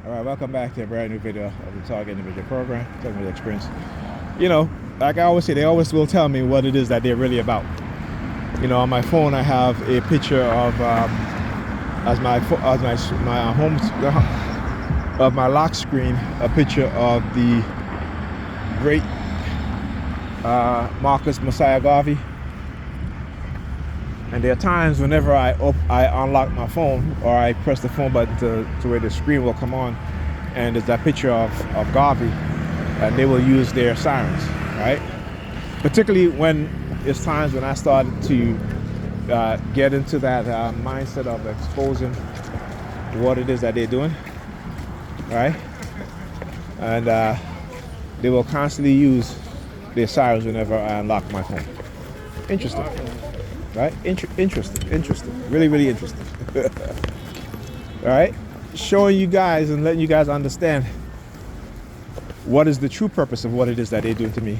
All right, welcome back to a brand new video of the Target Individual Program, talking about the experience. You know, like I always say, they always will tell me what it is that they're really about. You know, on my phone I have a picture of my lock screen, a picture of the great Marcus Messiah Garvey. And there are times whenever I unlock my phone or I press the phone button to where the screen will come on, and there's that picture of Garvey, and they will use their sirens, right? Particularly when it's times when I started to get into that mindset of exposing what it is that they're doing, right? And they will constantly use their sirens whenever I unlock my phone. Interesting. Right? Interesting. Really interesting. All right? Showing you guys and letting you guys understand what is the true purpose of what it is that they're doing to me.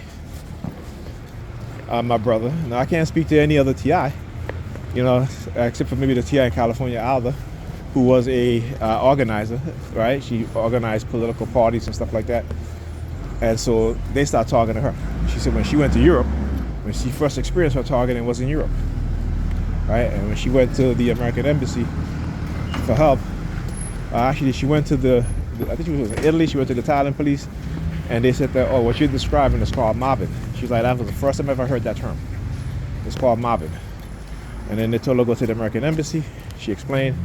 My brother. Now, I can't speak to any other TI, you know, except for maybe the TI in California, Alda, who was a organizer, right? She organized political parties and stuff like that. And so they started talking to her. She said when she went to Europe, when she first experienced her targeting was in Europe. Right, and when she went to the American embassy for help, actually she went to I think she was in Italy. She went to the Italian police, and they said that, oh, what you're describing is called mobbing. She's like, that was the first time I ever heard that term. It's called mobbing. And then they told her to go to the American embassy. She explained.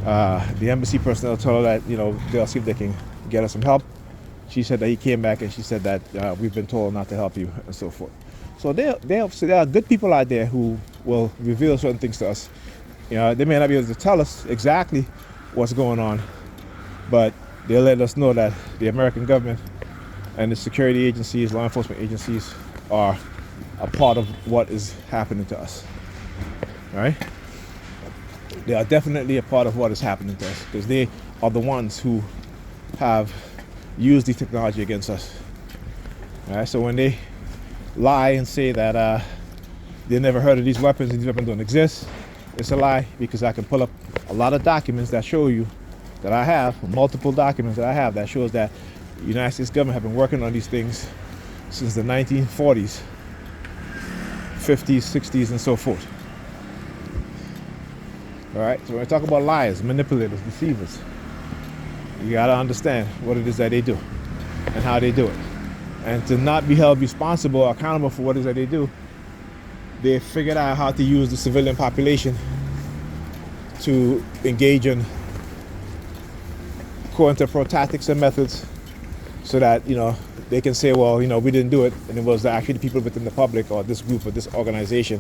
The embassy personnel told her that, you know, they'll see if they can get her some help. She said that he came back and she said that we've been told not to help you and so forth. So there are good people out there who will reveal certain things to us. You know, they may not be able to tell us exactly what's going on, but they'll let us know that the American government and the security agencies, law enforcement agencies, are a part of what is happening to us. All right? They are definitely a part of what is happening to us because they are the ones who have used the technology against us. All right? So when they lie and say that they never heard of these weapons and these weapons don't exist, it's a lie, because I can pull up a lot of documents that show you that I have, multiple documents that I have that shows that the United States government have been working on these things since the 1940s, 50s, 60s, and so forth. All right, so when we talk about liars, manipulators, deceivers, you gotta understand what it is that they do and how they do it. And to not be held responsible or accountable for what it is that they do, they figured out how to use the civilian population to engage in pro tactics and methods so that, you know, they can say, well, you know, we didn't do it, and it was actually the people within the public or this group or this organization,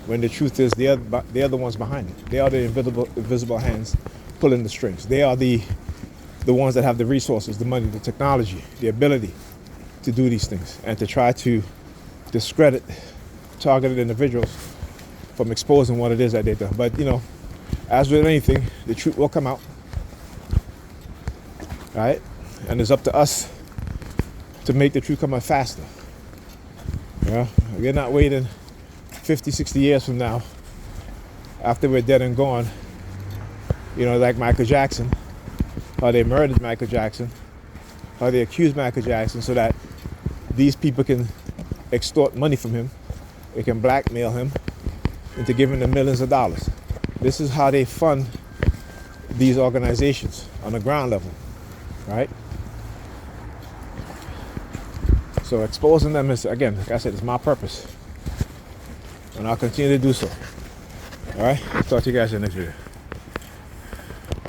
when the truth is they are the ones behind it. They are the invisible hands pulling the strings. They are the ones that have the resources, the money, the technology, the ability to do these things and to try to discredit targeted individuals from exposing what it is that they do. But, you know, as with anything, the truth will come out, right? And it's up to us to make the truth come out faster. You know, we're not waiting 50, 60 years from now after we're dead and gone, you know, like Michael Jackson, how they murdered Michael Jackson, how they accused Michael Jackson, so that these people can extort money from him. They can blackmail him into giving them millions of dollars. This is how they fund these organizations on the ground level, right? So exposing them is, again, like I said, it's my purpose. And I'll continue to do so. All right? I'll talk to you guys in the next video.